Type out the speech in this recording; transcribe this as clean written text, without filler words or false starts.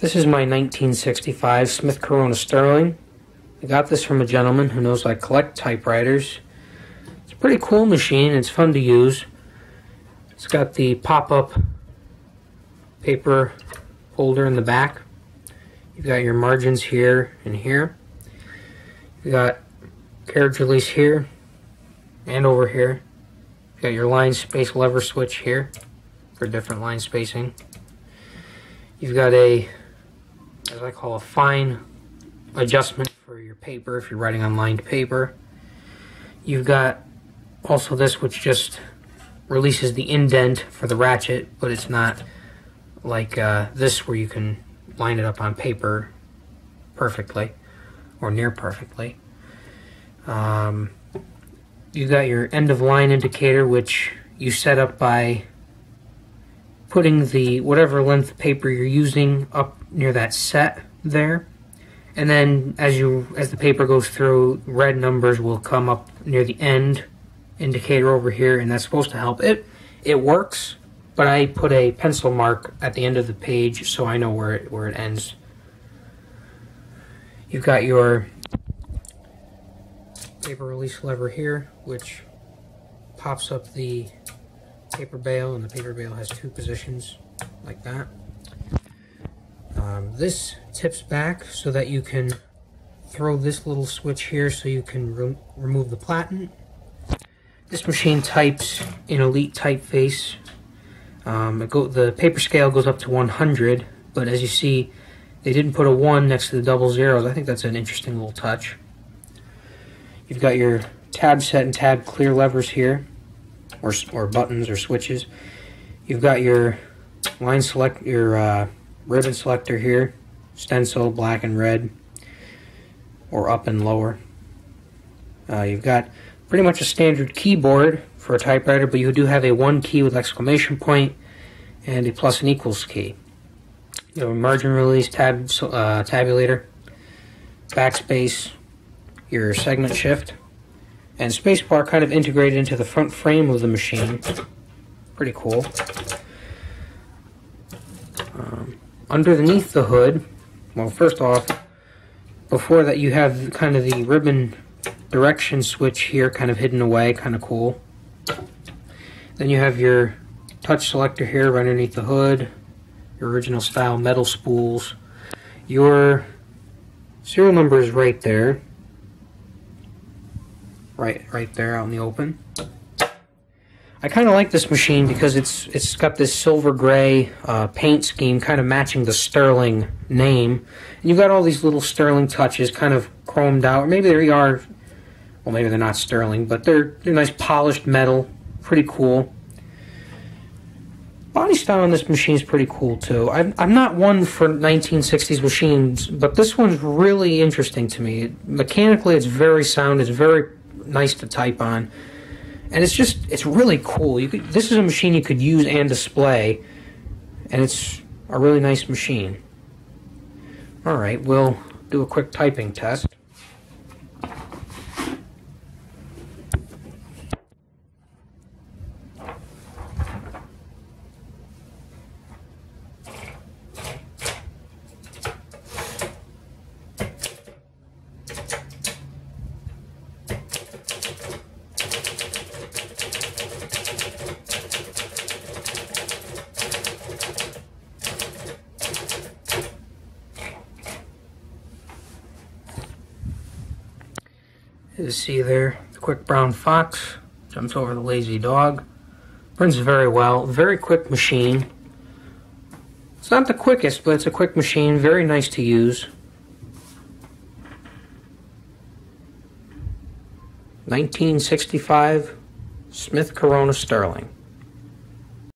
This is my 1965 Smith Corona Sterling. I got this from a gentleman who knows I collect typewriters. It's a pretty cool machine. It's fun to use. It's got the pop-up paper holder in the back. You've got your margins here and here. You've got carriage release here and over here. You've got your line space lever switch here for different line spacing. You've got a, as I call, a fine adjustment for your paper if you're writing on lined paper. You've got also this, which just releases the indent for the ratchet, but it's not like this where you can line it up on paper perfectly or near perfectly. You've got your end of line indicator, which you set up by putting the whatever length paper you're using up near that set there, and then as the paper goes through, red numbers will come up near the end indicator over here, and that's supposed to help. It works, but I put a pencil mark at the end of the page so I know where it ends. You've got your paper release lever here, which pops up the paper bale, and the paper bale has two positions like that. This tips back so that you can throw this little switch here so you can remove the platen. This machine types in Elite typeface. The paper scale goes up to 100, but as you see, they didn't put a 1 next to the double zeros. I think that's an interesting little touch. You've got your tab set and tab clear levers here, or buttons or switches. You've got your line select, your ribbon selector here, stencil, black and red, or up and lower. You've got pretty much a standard keyboard for a typewriter, but you do have a 1 key with exclamation point and a plus and equals key. You have a margin release tabulator, backspace, your segment shift, and spacebar kind of integrated into the front frame of the machine. Pretty cool. Underneath the hood, well, first off, before that you have kind of the ribbon direction switch here kind of hidden away, kind of cool. Then you have your touch selector here right underneath the hood, your original style metal spools. Your serial number is right there. Right there out in the open. I kind of like this machine because it's got this silver gray paint scheme kind of matching the Sterling name. And you've got all these little Sterling touches kind of chromed out. Or maybe they are, well, maybe they're not Sterling, but they're nice polished metal. Pretty cool. Body style on this machine is pretty cool too. I'm not one for 1960s machines, but this one's really interesting to me. Mechanically, it's very sound. It's very nice to type on. And it's really cool. This is a machine you could use and display, and it's a really nice machine. Alright, we'll do a quick typing test. You see there, the quick brown fox jumps over the lazy dog. Prints very well. Very quick machine. It's not the quickest, but it's a quick machine. Very nice to use. 1965 Smith Corona Sterling.